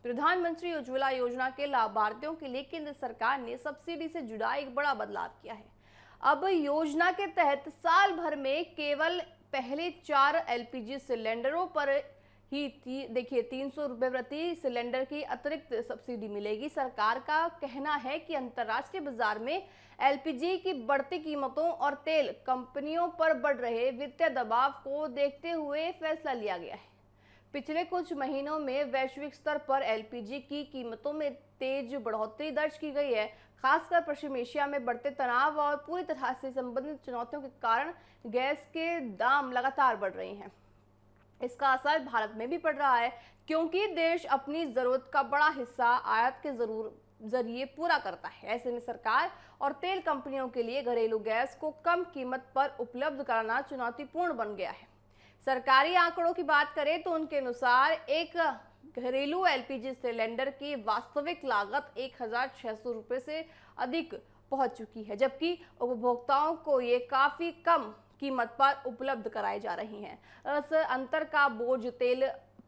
प्रधानमंत्री उज्ज्वला योजना के लाभार्थियों के लिए केंद्र सरकार ने सब्सिडी से जुड़ा एक बड़ा बदलाव किया है। अब योजना के तहत साल भर में केवल पहले 4 एलपीजी सिलेंडरों पर ही देखिए 300 रुपये प्रति सिलेंडर की अतिरिक्त सब्सिडी मिलेगी। सरकार का कहना है कि अंतर्राष्ट्रीय बाजार में एलपीजी की बढ़ती कीमतों और तेल कंपनियों पर बढ़ रहे वित्तीय दबाव को देखते हुए फैसला लिया गया है। पिछले कुछ महीनों में वैश्विक स्तर पर एलपीजी की कीमतों में तेज बढ़ोतरी दर्ज की गई है। खासकर पश्चिम एशिया में बढ़ते तनाव और पूरी तरह से संबंधित चुनौतियों के कारण गैस के दाम लगातार बढ़ रहे हैं। इसका असर भारत में भी पड़ रहा है, क्योंकि देश अपनी जरूरत का बड़ा हिस्सा आयात के जरिए पूरा करता है। ऐसे में सरकार और तेल कंपनियों के लिए घरेलू गैस को कम कीमत पर उपलब्ध कराना चुनौतीपूर्ण बन गया है। सरकारी आंकड़ों की बात करें तो उनके अनुसार एक घरेलू एलपीजी सिलेंडर की वास्तविक लागत 1600 रुपये से अधिक पहुंच चुकी है, जबकि उपभोक्ताओं को ये काफी कम कीमत पर उपलब्ध कराई जा रही हैं। इस अंतर का बोझ तेल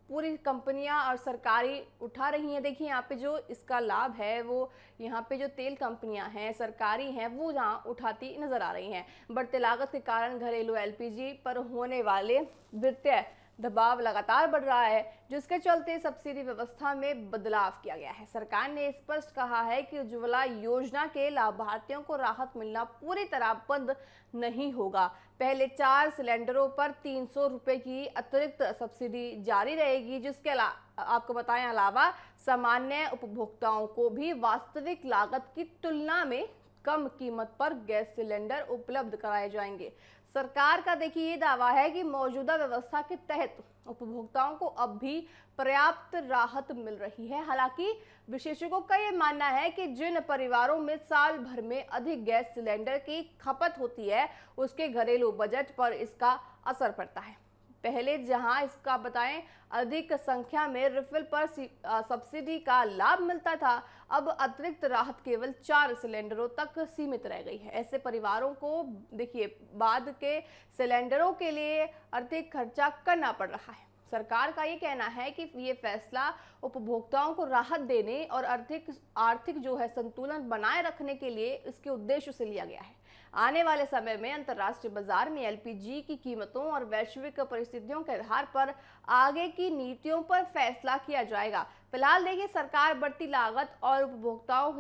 पूरी कंपनियां और सरकारी उठा रही हैं। देखिए यहाँ पे जो इसका लाभ है वो यहाँ पे जो तेल कंपनियां हैं सरकारी हैं वो यहाँ उठाती नजर आ रही हैं। बढ़ते लागत के कारण घरेलू एलपीजी पर होने वाले वित्तीय दबाव लगातार बढ़ रहा है, जिसके चलते सब्सिडी व्यवस्था में बदलाव किया गया है। सरकार ने स्पष्ट कहा है कि उज्ज्वला योजना के लाभार्थियों को राहत मिलना पूरी तरह बंद नहीं होगा। पहले 4 सिलेंडरों पर 300 रुपये की अतिरिक्त सब्सिडी जारी रहेगी, जिसके आपको बताएं अलावा सामान्य उपभोक्ताओं को भी वास्तविक लागत की तुलना में कम कीमत पर गैस सिलेंडर उपलब्ध कराए जाएंगे। सरकार का देखिए ये दावा है कि मौजूदा व्यवस्था के तहत उपभोक्ताओं को अब भी पर्याप्त राहत मिल रही है। हालांकि विशेषज्ञों का ये मानना है कि जिन परिवारों में साल भर में अधिक गैस सिलेंडर की खपत होती है उसके घरेलू बजट पर इसका असर पड़ता है। पहले जहां इसका बताएं अधिक संख्या में रिफिल पर सब्सिडी का लाभ मिलता था, अब अतिरिक्त राहत केवल 4 सिलेंडरों तक सीमित रह गई है। ऐसे परिवारों को देखिए बाद के सिलेंडरों के लिए अधिक खर्चा करना पड़ रहा है। सरकार का ये कहना है कि ये फैसला उपभोक्ताओं को राहत देने और आर्थिक जो है संतुलन बनाए रखने के लिए इसके उद्देश्य से लिया गया है। आने वाले समय में अंतर्राष्ट्रीय बाजार में एलपीजी की कीमतों और वैश्विक परिस्थितियों के आधार पर आगे की नीतियों पर फैसला किया जाएगा। फिलहाल देखिए सरकार बढ़ती लागत और उपभोक्ताओं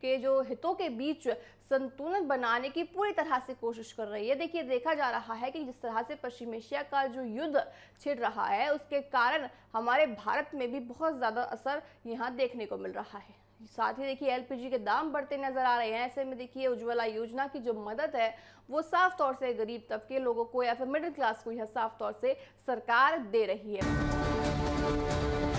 के जो हितों के बीच संतुलन बनाने की पूरी तरह से कोशिश कर रही है। देखिए देखा जा रहा है कि जिस तरह से पश्चिम एशिया का जो युद्ध छिड़ रहा है उसके कारण हमारे भारत में भी बहुत ज़्यादा असर यहाँ देखने को मिल रहा है। साथ ही देखिए एलपीजी के दाम बढ़ते नजर आ रहे हैं। ऐसे में देखिए उज्ज्वला योजना की जो मदद है वो साफ तौर से गरीब तबके लोगों को या फिर मिडिल क्लास को यह साफ तौर से सरकार दे रही है।